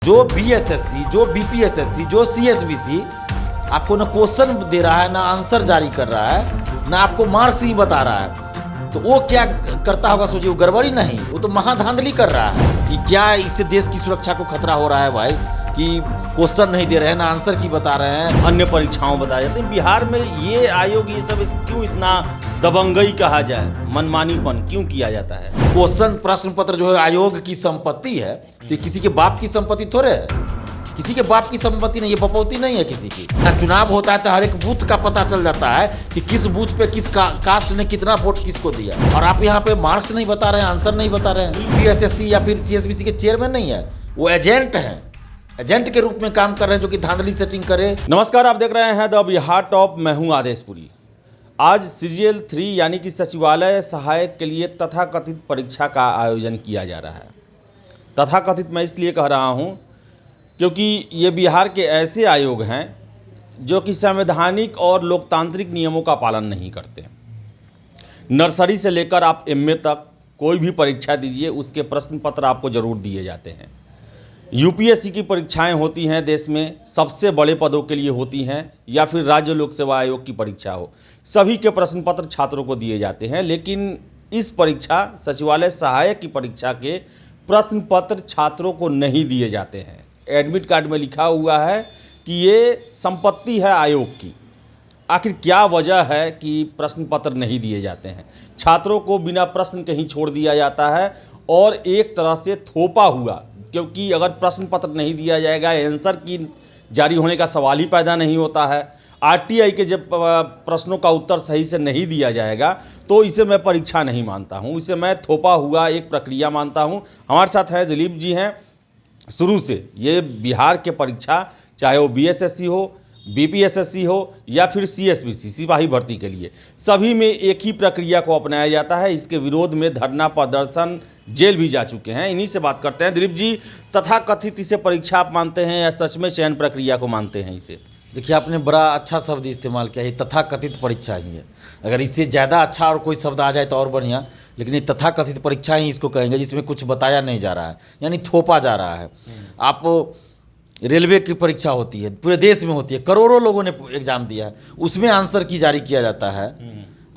जो बीएसएससी, जो बीपीएसएससी, जो सीएसबीसी आपको ना क्वेश्चन दे रहा है, ना आंसर जारी कर रहा है, ना आपको मार्क्स ही बता रहा है, तो वो क्या करता होगा सोचिए। वो गड़बड़ी नहीं, वो तो महाधांधली कर रहा है कि क्या इससे देश की सुरक्षा को खतरा हो रहा है भाई, कि क्वेश्चन नहीं दे रहे हैं, ना आंसर की बता रहे हैं, अन्य परीक्षाओं बताए जाते हैं। बिहार में ये आयोग ये सब क्यों इतना दबंगई कहा जाए, मनमानीपन क्यों किया जाता है? क्वेश्चन प्रश्न पत्र जो है आयोग की संपत्ति है, तो ये किसी के बाप की संपत्ति थोड़े है, किसी के बाप की संपत्ति नहीं, ये बपौती नहीं है किसी की। चुनाव होता है तो हर एक बूथ का पता चल जाता है कि किस बूथ पे किस कास्ट ने कितना वोट किसको दिया, और आप यहाँ पे मार्क्स नहीं बता रहे हैं, आंसर नहीं बता रहे हैं। बीएसएससी या फिर सीएसबीसी के चेयरमैन नहीं है, वो एजेंट हैं, एजेंट के रूप में काम कर रहे हैं जो कि धांधली सेटिंग करे। नमस्कार, आप देख रहे हैं द बिहार टॉप। मैं हूं आदेशपुरी। आज CGL 3 यानी कि सचिवालय सहायक के लिए तथाकथित परीक्षा का आयोजन किया जा रहा है। तथाकथित मैं इसलिए कह रहा हूं क्योंकि ये बिहार के ऐसे आयोग हैं जो कि संवैधानिक और लोकतांत्रिक नियमों का पालन नहीं करते। नर्सरी से लेकर आप MA तक कोई भी परीक्षा दीजिए, उसके प्रश्न पत्र आपको ज़रूर दिए जाते हैं। UPSC की परीक्षाएं होती हैं देश में, सबसे बड़े पदों के लिए होती हैं, या फिर राज्य लोक सेवा आयोग की परीक्षा हो, सभी के प्रश्न पत्र छात्रों को दिए जाते हैं। लेकिन इस परीक्षा सचिवालय सहायक की परीक्षा के प्रश्न पत्र छात्रों को नहीं दिए जाते हैं। एडमिट कार्ड में लिखा हुआ है कि ये संपत्ति है आयोग की। आखिर क्या वजह है कि प्रश्न पत्र नहीं दिए जाते हैं? छात्रों को बिना प्रश्न कहीं छोड़ दिया जाता है और एक तरह से थोपा हुआ, क्योंकि अगर प्रश्न पत्र नहीं दिया जाएगा, आंसर की जारी होने का सवाल ही पैदा नहीं होता है। RTI के जब प्रश्नों का उत्तर सही से नहीं दिया जाएगा तो इसे मैं परीक्षा नहीं मानता हूं, इसे मैं थोपा हुआ एक प्रक्रिया मानता हूं। हमारे साथ है दिलीप जी हैं। शुरू से ये बिहार के परीक्षा, चाहे वो BSSC हो, BPSSC हो या फिर CSBC सिपाही भर्ती के लिए, सभी में एक ही प्रक्रिया को अपनाया जाता है। इसके विरोध में धरना प्रदर्शन, जेल भी जा चुके हैं। इन्हीं से बात करते हैं। दिलीप जी, तथाकथित इसे परीक्षा आप मानते हैं या सच में चयन प्रक्रिया को मानते हैं इसे? देखिए, आपने बड़ा अच्छा शब्द इस्तेमाल किया है, तथाकथित परीक्षा ही है। अगर इससे ज़्यादा अच्छा और कोई शब्द आ जाए तो और बढ़िया, लेकिन ये तथाकथित परीक्षा ही इसको कहेंगे जिसमें कुछ बताया नहीं जा रहा है, यानी थोपा जा रहा है। आप रेलवे की परीक्षा होती है, पूरे देश में होती है, करोड़ों लोगों ने एग्ज़ाम दिया है, उसमें आंसर की जारी किया जाता है।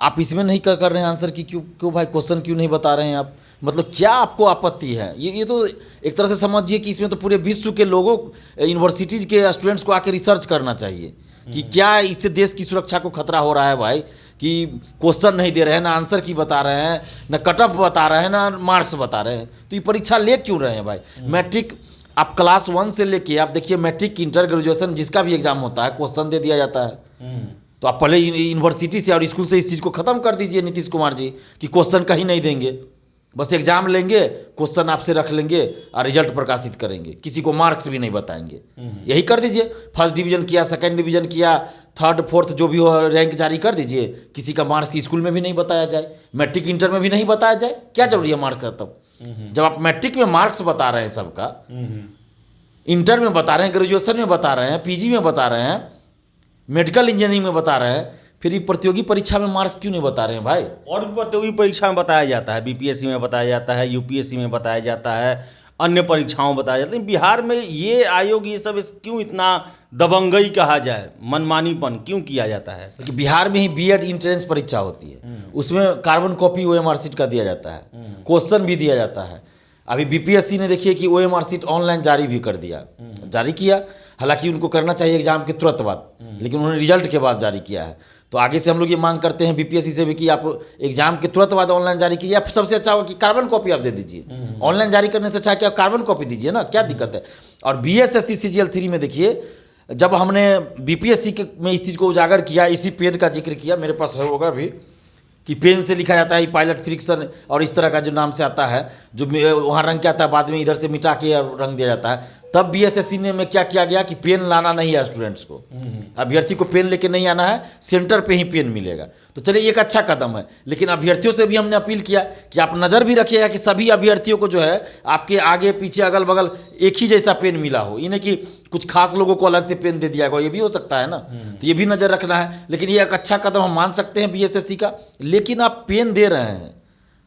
आप इसमें नहीं कर रहे हैं आंसर की, क्यों भाई? क्वेश्चन क्यों नहीं बता रहे हैं आप? मतलब क्या आपको आपत्ति है? ये तो एक तरह से समझिए कि इसमें तो पूरे विश्व के लोगों, यूनिवर्सिटीज़ के स्टूडेंट्स को आके रिसर्च करना चाहिए कि क्या इससे देश की सुरक्षा को खतरा हो रहा है भाई, कि क्वेश्चन नहीं दे रहे हैं, ना आंसर की बता रहे हैं, ना कट ऑफ बता रहे हैं, ना मार्क्स बता रहे हैं, तो ये परीक्षा ले क्यों रहे हैं भाई? मैट्रिक आप क्लास 1 से लेके आप देखिए, मैट्रिक, इंटर, ग्रेजुएशन जिसका भी एग्जाम होता है, क्वेश्चन दे दिया जाता है। तो आप पहले यूनिवर्सिटी से और स्कूल से इस चीज़ को ख़त्म कर दीजिए नीतीश कुमार जी, कि क्वेश्चन कहीं नहीं देंगे, बस एग्जाम लेंगे, क्वेश्चन आपसे रख लेंगे और रिजल्ट प्रकाशित करेंगे, किसी को मार्क्स भी नहीं बताएंगे। यही कर दीजिए। फर्स्ट डिवीज़न किया, सेकंड डिवीज़न किया, थर्ड फोर्थ जो भी हो रैंक जारी कर दीजिए, किसी का मार्क्स स्कूल में भी नहीं बताया जाए, मैट्रिक इंटर में भी नहीं बताया जाए। क्या जरूरी है मार्क्स का? तब जब आप मैट्रिक में मार्क्स बता रहे हैं सबका, इंटर में बता रहे हैं, ग्रेजुएशन में बता रहे हैं, PG में बता रहे हैं, मेडिकल इंजीनियरिंग में बता रहे हैं, फिर ये प्रतियोगी परीक्षा में मार्क्स क्यों नहीं बता रहे हैं भाई? और भी प्रतियोगी परीक्षा में बताया जाता है, BPSC में बताया जाता है, UPSC में बताया जाता है, अन्य परीक्षाओं बताया जाता है। बिहार में ये आयोग ये सब क्यों इतना दबंगई कहा जाए, मनमानीपन क्यों किया जाता है? कि बिहार में ही BEd इंट्रेंस परीक्षा होती है, उसमें कार्बन कॉपी OMR शीट का दिया जाता है, क्वेश्चन भी दिया जाता है। अभी BPSC ने देखिए कि OMR शीट ऑनलाइन जारी भी कर दिया, जारी किया। हालांकि उनको करना चाहिए एग्जाम के तुरंत बाद, लेकिन उन्होंने रिजल्ट के बाद जारी किया है। तो आगे से हम लोग ये मांग करते हैं BPSC से भी कि आप एग्जाम के तुरंत बाद ऑनलाइन जारी कीजिए। आप सबसे अच्छा होगा कि कार्बन कॉपी आप दे दीजिए। ऑनलाइन जारी करने से अच्छा है कि आप कार्बन कॉपी दीजिए ना, क्या दिक्कत है? और BSSC CGL 3 में देखिए, जब हमने BPSC में इस चीज़ को उजागर किया, इसी पेन का जिक्र किया, मेरे पास होगा भी, कि पेन से लिखा जाता है पायलट फ्रिक्शन और इस तरह का जो नाम से आता है, जो वहाँ रंग क्या आता है, बाद में इधर से मिटा के रंग दिया जाता है। तब BSSC ने में क्या किया गया कि पेन लाना नहीं है स्टूडेंट्स को, अभ्यर्थी को पेन लेके नहीं आना है, सेंटर पे ही पेन मिलेगा। तो चलिए, एक अच्छा कदम है, लेकिन अभ्यर्थियों से भी हमने अपील किया कि आप नज़र भी रखिएगा कि सभी अभ्यर्थियों को जो है आपके आगे पीछे अगल बगल एक ही जैसा पेन मिला हो, ये नहीं कि कुछ खास लोगों को अलग से पेन दे दिया गया, ये भी हो सकता है ना। तो ये भी नज़र रखना है। लेकिन ये एक अच्छा कदम हम मान सकते हैं BSSC का, लेकिन आप पेन दे रहे हैं,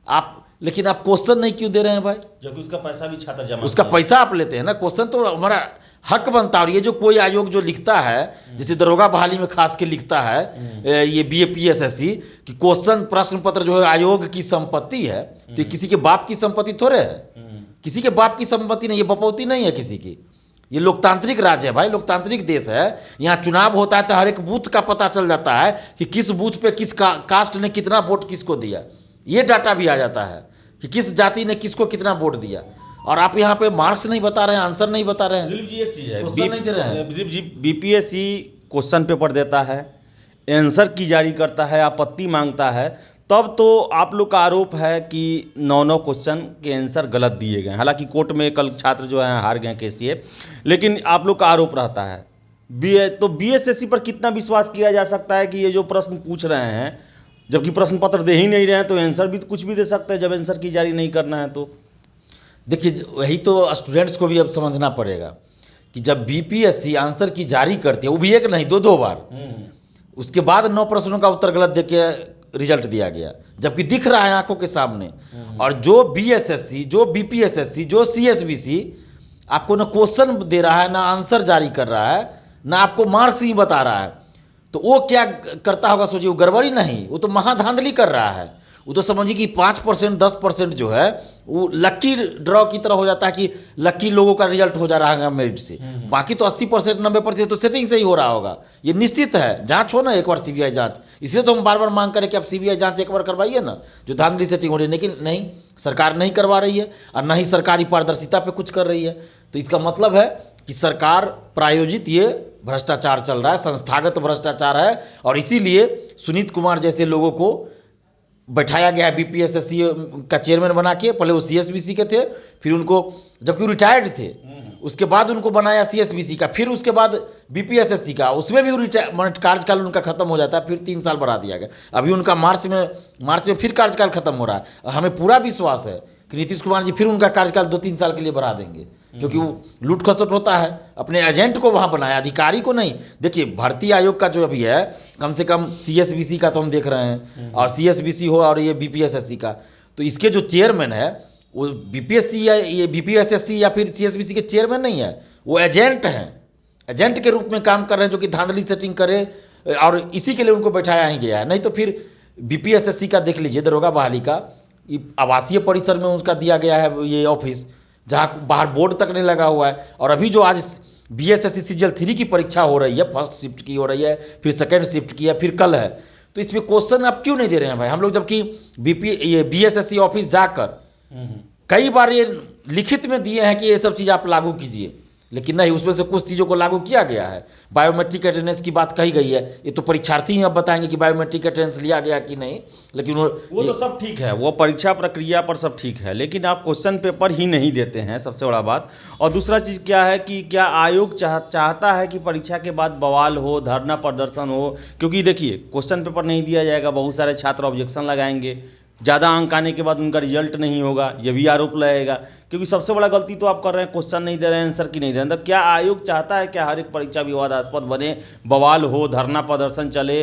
आप लेकिन आप क्वेश्चन नहीं क्यों दे रहे हैं भाई? जबकि उसका पैसा भी छात्र जमा उसका किया। पैसा आप लेते हैं ना, क्वेश्चन तो हमारा हक बनता है। और ये जो कोई आयोग जो लिखता है, जैसे दरोगा बहाली में खास के लिखता है ये BAPSSC कि क्वेश्चन प्रश्न पत्र जो है आयोग की संपत्ति है, तो ये किसी के बाप की संपत्ति थोड़े है, किसी के बाप की संपत्ति नहीं, ये बपौती नहीं है किसी की। ये लोकतांत्रिक राज्य है भाई, लोकतांत्रिक देश है। यहाँ चुनाव होता है तो हर एक बूथ का पता चल जाता है कि किस बूथ पे किस कास्ट ने कितना वोट किसको दिया। ये डाटा भी आ जाता है कि किस जाति ने किसको कितना वोट दिया। और आप यहाँ पे मार्क्स नहीं बता रहे हैं, आंसर नहीं बता रहे हैं। दिलीप जी एक चीज़ है, क्वेश्चन नहीं दे रहे हैं। Dilip ji BPSC question paper देता है, आंसर की जारी करता है, आपत्ति मांगता है, तब तो आप लोग का आरोप है कि 9 क्वेश्चन के आंसर गलत दिए गए। हालांकि कोर्ट में कल छात्र जो है हार गए केस ये, लेकिन आप लोग का आरोप रहता है। तो BSSC पर कितना विश्वास किया जा सकता है कि ये जो प्रश्न पूछ रहे हैं, जबकि प्रश्न पत्र दे ही नहीं रहे हैं, तो आंसर भी कुछ भी दे सकते हैं जब आंसर की जारी नहीं करना है तो। देखिए वही तो स्टूडेंट्स को भी अब समझना पड़ेगा कि जब BPSC आंसर की जारी करती है, वो भी एक नहीं 2 बार, उसके बाद 9 प्रश्नों का उत्तर गलत देके रिजल्ट दिया गया, जबकि दिख रहा है आंखों के सामने। और जो BSSC, जो BPSSC, जो CSBC आपको ना क्वेश्चन दे रहा है, ना आंसर जारी कर रहा है, ना आपको मार्क्स ही बता रहा है, तो वो क्या करता होगा सोचिए? वो गड़बड़ी नहीं, वो तो महाधांधली कर रहा है। वो तो समझिए कि 5% 10% जो है वो लक्की ड्रॉ की तरह हो जाता है कि लक्की लोगों का रिजल्ट हो जा रहा है मेरिट से। बाकी तो 80% 90% तो सेटिंग से ही हो रहा होगा। ये निश्चित है। जांच हो ना एक बार CBI जांच, इसलिए तो हम बार बार मांग करें कि आप CBI जांच एक बार करवाइए ना, जो धांधली सेटिंग हो रही है। लेकिन नहीं, सरकार नहीं करवा रही है और ना ही सरकारी पारदर्शिता पे कुछ कर रही है। तो इसका मतलब है कि सरकार प्रायोजित ये भ्रष्टाचार चल रहा है, संस्थागत भ्रष्टाचार है। और इसीलिए सुनीत कुमार जैसे लोगों को बैठाया गया है BPSSC का चेयरमैन बना के। पहले वो CSBC के थे, फिर उनको, जबकि वो रिटायर्ड थे, उसके बाद उनको बनाया CSBC का, फिर उसके बाद BPSSC का, उसमें भी कार्यकाल उनका खत्म हो जाता है, फिर 3 साल बढ़ा दिया गया। अभी उनका मार्च में फिर कार्यकाल खत्म हो रहा है। हमें पूरा विश्वास है कि नीतीश कुमार जी फिर उनका कार्यकाल 2-3 साल के लिए बढ़ा देंगे, क्योंकि वो लूट खसट होता है। अपने एजेंट को वहाँ बनाया, अधिकारी को नहीं। देखिए भर्ती आयोग का जो अभी है, कम से कम CSBC का तो हम देख रहे हैं, और CSBC हो और ये BPSSC का, तो इसके जो चेयरमैन है वो BPSC या ये BPSSC या फिर CSBC के चेयरमैन नहीं है, वो एजेंट हैं। एजेंट के रूप में काम कर रहे हैं, जो कि धांधली सेटिंग करे, और इसी के लिए उनको बैठाया ही गया है। नहीं तो फिर BPSSC का देख लीजिए, दरोगा बहाली का, आवासीय परिसर में उसका दिया गया है ये ऑफिस, जहाँ बाहर बोर्ड तक नहीं लगा हुआ है। और अभी जो आज BSSC CGL 3 की परीक्षा हो रही है, फर्स्ट शिफ्ट की हो रही है, फिर सेकेंड शिफ्ट की है, फिर कल है, तो इसमें क्वेश्चन आप क्यों नहीं दे रहे हैं भाई? हम लोग जबकि BSSC ऑफिस जाकर कई बार ये लिखित में दिए हैं कि ये सब चीज़ आप लागू कीजिए, लेकिन नहीं, उसमें से कुछ चीज़ों को लागू किया गया है। बायोमेट्रिक अटेंडेंस की बात कही गई है, ये तो परीक्षार्थी ही अब बताएंगे कि बायोमेट्रिक अटेंडेंस लिया गया कि नहीं, लेकिन वो तो सब ठीक है, वो परीक्षा प्रक्रिया पर सब ठीक है, लेकिन आप क्वेश्चन पेपर ही नहीं देते हैं, सबसे बड़ा बात। और दूसरा चीज़ क्या है कि क्या आयोग चाहता है कि परीक्षा के बाद बवाल हो, धरना प्रदर्शन हो? क्योंकि देखिए क्वेश्चन पेपर नहीं दिया जाएगा, बहुत सारे छात्र ऑब्जेक्शन लगाएंगे, ज़्यादा अंक आने के बाद उनका रिजल्ट नहीं होगा, ये भी आरोप लगेगा। क्योंकि सबसे बड़ा गलती तो आप कर रहे हैं, क्वेश्चन नहीं दे रहे हैं, आंसर की नहीं दे रहे हैं। तो क्या आयोग चाहता है क्या हर एक परीक्षा विवादास्पद बने, बवाल हो, धरना प्रदर्शन चले,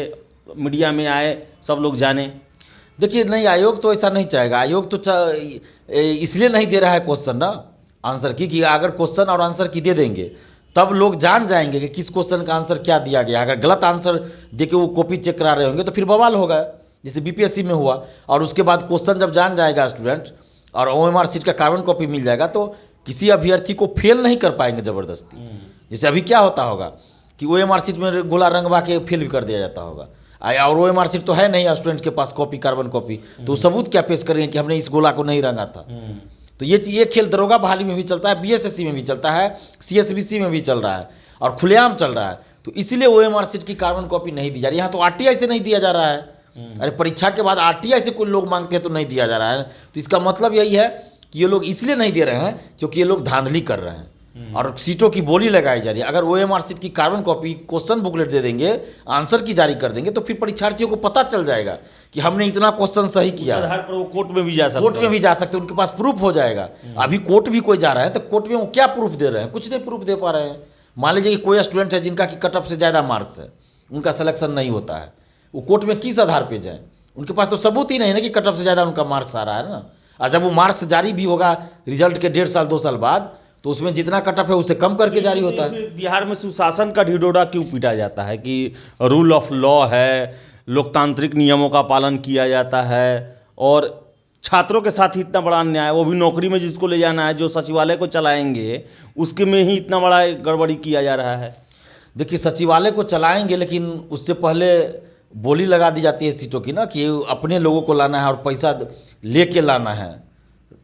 मीडिया में आए, सब लोग जाने? देखिए नहीं, आयोग तो ऐसा नहीं चाहेगा। आयोग तो इसलिए नहीं दे रहा है क्वेश्चन ना आंसर की, कि अगर क्वेश्चन और आंसर की दे देंगे तब लोग जान जाएंगे कि किस क्वेश्चन का आंसर क्या दिया गया। अगर गलत आंसर दे के वो कॉपी चेक करा रहे होंगे तो फिर बवाल होगा, जैसे BPSC में हुआ। और उसके बाद क्वेश्चन जब जान जाएगा स्टूडेंट और OMR शीट का कार्बन कॉपी मिल जाएगा, तो किसी अभ्यर्थी को फेल नहीं कर पाएंगे ज़बरदस्ती। जैसे अभी क्या होता होगा कि OMR शीट में गोला रंगवा के फेल भी कर दिया जाता होगा, और OMR शीट तो है नहीं स्टूडेंट के पास कॉपी, कार्बन कॉपी, तो सबूत क्या पेश करेंगे कि हमने इस गोला को नहीं रंगा था। तो ये खेल दरोगा बहाली में भी चलता है, BSSC में भी चलता है, CSBC में भी चल रहा है, और खुलेआम चल रहा है। तो इसीलिए OMR शीट की कार्बन कॉपी नहीं दी जा रही। यहाँ तो RTI से नहीं दिया जा रहा है। अरे परीक्षा के बाद RTI से कोई लोग मांगते हैं तो नहीं दिया जा रहा है। तो इसका मतलब यही है कि ये लोग इसलिए नहीं दे रहे हैं क्योंकि ये लोग धांधली कर रहे हैं और सीटों की बोली लगाई जा रही है। अगर OMR शीट की कार्बन कॉपी, क्वेश्चन बुकलेट दे देंगे, आंसर की जारी कर देंगे, तो फिर परीक्षार्थियों को पता चल जाएगा कि हमने इतना क्वेश्चन सही किया। आधार पर वो कोर्ट में भी जा सकते हैं, कोर्ट में भी जा सकते हैं, उनके पास प्रूफ हो जाएगा। अभी कोर्ट भी कोई जा रहा है तो कोर्ट में वो क्या प्रूफ दे रहे हैं? कुछ नहीं प्रूफ दे पा रहे हैं। मान लीजिए कि कोई स्टूडेंट है जिनका कि कट ऑफ से ज़्यादा मार्क्स है, उनका सिलेक्शन नहीं होता है, वो कोर्ट में किस आधार पर जाए? उनके पास तो सबूत ही नहीं है ना कि कट ऑफ से ज़्यादा उनका मार्क्स आ रहा है ना। और जब वो मार्क्स जारी भी होगा रिजल्ट के 1.5 साल 2 साल बाद, तो उसमें जितना कट ऑफ है उससे कम करके जारी होता है। फिर बिहार में सुशासन का ढिढोरा क्यों पीटा जाता है कि रूल ऑफ लॉ है, लोकतांत्रिक नियमों का पालन किया जाता है, और छात्रों के साथ ही इतना बड़ा अन्याय, वो भी नौकरी में जिसको ले जाना है, जो सचिवालय को चलाएंगे, उसके में ही इतना बड़ा गड़बड़ी किया जा रहा है। देखिए, सचिवालय को चलाएंगे, लेकिन उससे पहले बोली लगा दी जाती है सीटों की ना, कि अपने लोगों को लाना है और पैसा लेके लाना है,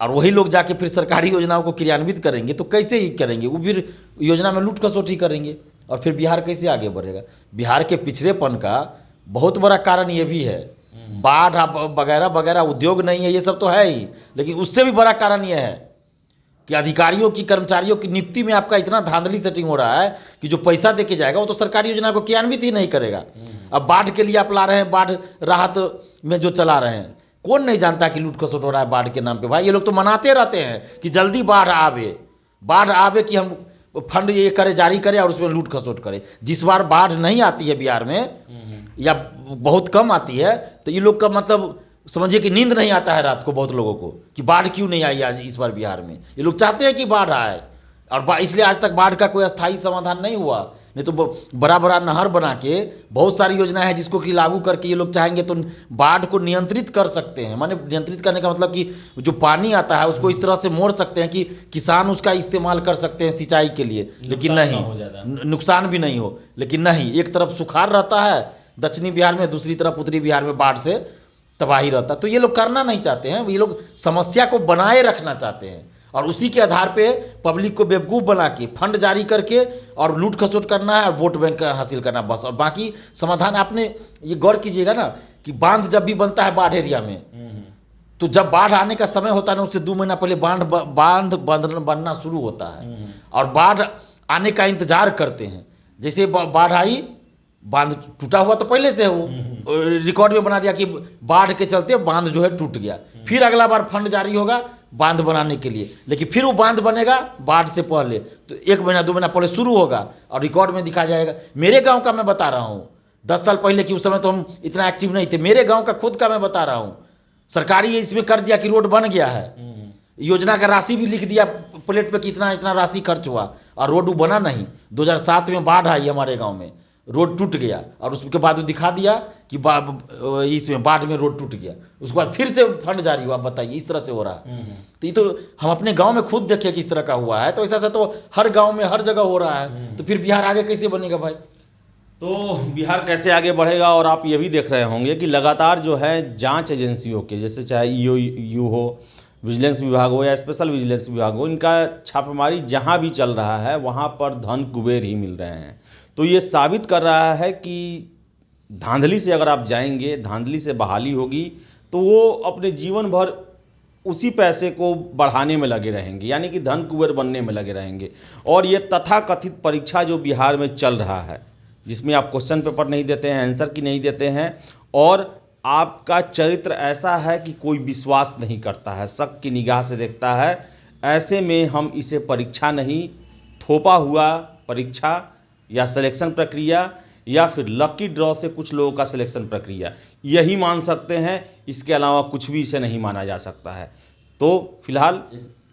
और वही लोग जाके फिर सरकारी योजनाओं को क्रियान्वित करेंगे, तो कैसे ही करेंगे? वो फिर योजना में लूट खसोटी करेंगे, और फिर बिहार कैसे आगे बढ़ेगा? बिहार के पिछड़ेपन का बहुत बड़ा कारण ये भी है, बाढ़ वगैरह वगैरह, उद्योग नहीं है, ये सब तो है ही, लेकिन उससे भी बड़ा कारण ये है कि अधिकारियों की, कर्मचारियों की नियुक्ति में आपका इतना धांधली सेटिंग हो रहा है कि जो पैसा देके जाएगा वो तो सरकारी योजना को क्रियान्वित ही नहीं करेगा। अब बाढ़ के लिए आप ला रहे हैं, बाढ़ राहत में जो चला रहे हैं, कौन नहीं जानता कि लूट खसोट हो रहा है बाढ़ के नाम पे? भाई ये लोग तो मनाते रहते हैं कि जल्दी बाढ़ आवे कि हम फंड ये करे, जारी करें और उसमें लूट खसोट करें। जिस बार बाढ़ नहीं आती है बिहार में, या बहुत कम आती है, तो ये लोग का मतलब समझिए कि नींद नहीं आता है रात को बहुत लोगों को, कि बाढ़ क्यों नहीं आई आज इस बार बिहार में। ये लोग चाहते हैं कि बाढ़ आए, और इसलिए आज तक बाढ़ का कोई अस्थायी समाधान नहीं हुआ। नहीं तो बड़ा बड़ा नहर बना के बहुत सारी योजना है जिसको कि लागू करके ये लोग चाहेंगे तो बाढ़ को नियंत्रित कर सकते हैं। माने नियंत्रित करने का मतलब कि जो पानी आता है उसको इस तरह से मोड़ सकते हैं कि किसान उसका इस्तेमाल कर सकते हैं सिंचाई के लिए, लेकिन नहीं, नुकसान भी नहीं हो। लेकिन नहीं, एक तरफ सुखाड़ रहता है दक्षिणी बिहार में, दूसरी तरफ उत्तरी बिहार में बाढ़ से तबाही रहता। तो ये लोग करना नहीं चाहते हैं, ये लोग समस्या को बनाए रखना चाहते हैं, और उसी के आधार पे पब्लिक को बेवकूफ़ बना के फंड जारी करके और लूट खसोट करना है और वोट बैंक हासिल करना, बस। और बाकी समाधान, आपने ये गौर कीजिएगा ना कि बांध जब भी बनता है बाढ़ एरिया में, तो जब बाढ़ आने का समय होता है ना, उससे 2 महीना पहले बांध बनना शुरू होता है, और बाढ़ आने का इंतजार करते हैं। जैसे बाढ़ आई, बांध टूटा हुआ तो पहले से वो रिकॉर्ड में बना दिया कि बाढ़ के चलते बांध जो है टूट गया, फिर अगला बार फंड जारी होगा बांध बनाने के लिए, लेकिन फिर वो बांध बनेगा बाढ़ से पहले, तो 1 महीना 2 महीना पहले शुरू होगा और रिकॉर्ड में दिखा जाएगा। मेरे गांव का मैं बता रहा हूँ, 10 साल पहले की, उस समय तो हम इतना एक्टिव नहीं थे, मेरे गांव का खुद का मैं बता रहा हूँ। सरकारी इसमें कर दिया कि रोड बन गया है, योजना का राशि भी लिख दिया प्लेट पे कि इतना इतना राशि खर्च हुआ, और रोड बना नहीं। 2007 में बाढ़ आई हमारे गाँव में, रोड टूट गया, और उसके बाद वो दिखा दिया कि इसमें बाढ़ में रोड टूट गया, उसके बाद फिर से फंड जारी हुआ। बताइए, इस तरह से हो रहा है। तो ये तो हम अपने गांव में खुद देखे किस तरह का हुआ है, तो ऐसा तो हर गांव में हर जगह हो रहा है। तो फिर बिहार आगे कैसे बनेगा भाई? तो बिहार कैसे आगे बढ़ेगा? और आप ये भी देख रहे होंगे कि लगातार जो है जांच एजेंसियों के, जैसे चाहे ईओयू हो, विजिलेंस विभाग हो या स्पेशल विजिलेंस विभाग हो, इनका छापेमारी जहाँ भी चल रहा है वहाँ पर धन कुबेर ही मिल रहे हैं। तो ये साबित कर रहा है कि धांधली से अगर आप जाएंगे, धांधली से बहाली होगी, तो वो अपने जीवन भर उसी पैसे को बढ़ाने में लगे रहेंगे, यानी कि धन कुबेर बनने में लगे रहेंगे। और ये तथाकथित परीक्षा जो बिहार में चल रहा है, जिसमें आप क्वेश्चन पेपर नहीं देते हैं, आंसर की नहीं देते हैं, और आपका चरित्र ऐसा है कि कोई विश्वास नहीं करता है, शक की निगाह से देखता है, ऐसे में हम इसे परीक्षा नहीं, थोपा हुआ परीक्षा या सिलेक्शन प्रक्रिया या फिर लकी ड्रॉ से कुछ लोगों का सिलेक्शन प्रक्रिया, यही मान सकते हैं। इसके अलावा कुछ भी इसे नहीं माना जा सकता है। तो फिलहाल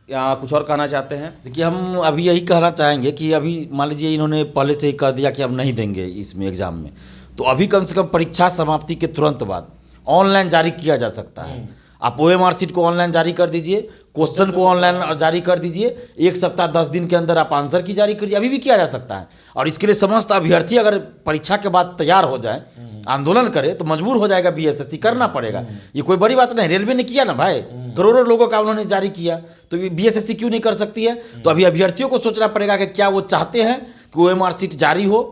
कुछ और कहना चाहते हैं? देखिए, हम अभी यही कहना चाहेंगे कि अभी मान लीजिए इन्होंने पहले से ही कह दिया कि अब नहीं देंगे इसमें एग्ज़ाम में, तो अभी कम से कम परीक्षा समाप्ति के तुरंत बाद ऑनलाइन जारी किया जा सकता है। आप OMR शीट को ऑनलाइन जारी कर दीजिए, क्वेश्चन को ऑनलाइन जारी कर दीजिए, 1 सप्ताह 10 दिन के अंदर आप आंसर की जारी करिए, अभी भी किया जा सकता है। और इसके लिए समस्त अभ्यर्थी अगर परीक्षा के बाद तैयार हो जाए, आंदोलन करे, तो मजबूर हो जाएगा BSSC, करना पड़ेगा। ये कोई बड़ी बात नहीं, रेलवे ने किया ना भाई, करोड़ों लोगों का उन्होंने जारी किया, तो BSSC क्यों नहीं कर सकती है? तो अभी अभ्यर्थियों को सोचना पड़ेगा कि क्या वो चाहते हैं कि OMR शीट जारी हो,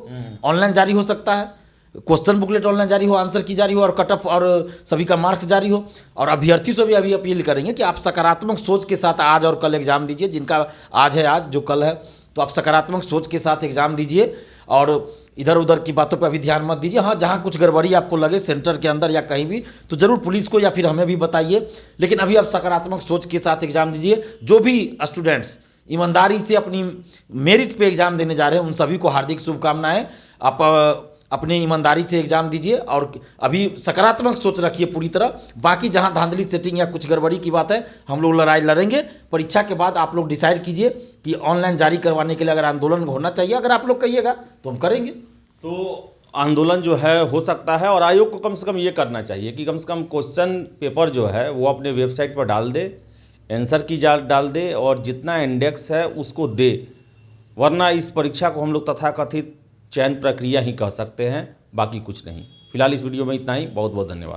ऑनलाइन जारी हो सकता है, क्वेश्चन बुकलेट ऑनलाइन जारी हो, आंसर की जारी हो, और कट ऑफ और सभी का मार्क्स जारी हो। और अभ्यर्थी से भी अभी अपील करेंगे कि आप सकारात्मक सोच के साथ आज और कल एग्जाम दीजिए। जिनका आज है आज, जो कल है, तो आप सकारात्मक सोच के साथ एग्जाम दीजिए, और इधर उधर की बातों पर अभी ध्यान मत दीजिए। हाँ, जहाँ कुछ गड़बड़ी आपको लगे सेंटर के अंदर या कहीं भी, तो ज़रूर पुलिस को या फिर हमें भी बताइए। लेकिन अभी आप सकारात्मक सोच के साथ एग्जाम दीजिए। जो भी स्टूडेंट्स ईमानदारी से अपनी मेरिट पे एग्जाम देने जा रहे हैं, उन सभी को हार्दिक शुभकामनाएं। आप अपने ईमानदारी से एग्ज़ाम दीजिए और अभी सकारात्मक सोच रखिए पूरी तरह। बाकी जहां धांधली सेटिंग या कुछ गड़बड़ी की बात है, हम लोग लड़ाई लड़ेंगे। परीक्षा के बाद आप लोग डिसाइड कीजिए कि ऑनलाइन जारी करवाने के लिए अगर आंदोलन होना चाहिए, अगर आप लोग कहिएगा तो हम करेंगे। तो आंदोलन जो है हो सकता है, और आयोग को कम से कम ये करना चाहिए कि कम से कम क्वेश्चन पेपर जो है वो अपने वेबसाइट पर डाल दे, आंसर की डाल दे और जितना इंडेक्स है उसको दे, वरना इस परीक्षा को हम लोग तथाकथित चयन प्रक्रिया ही कह सकते हैं, बाकी कुछ नहीं। फिलहाल इस वीडियो में इतना ही। बहुत बहुत धन्यवाद।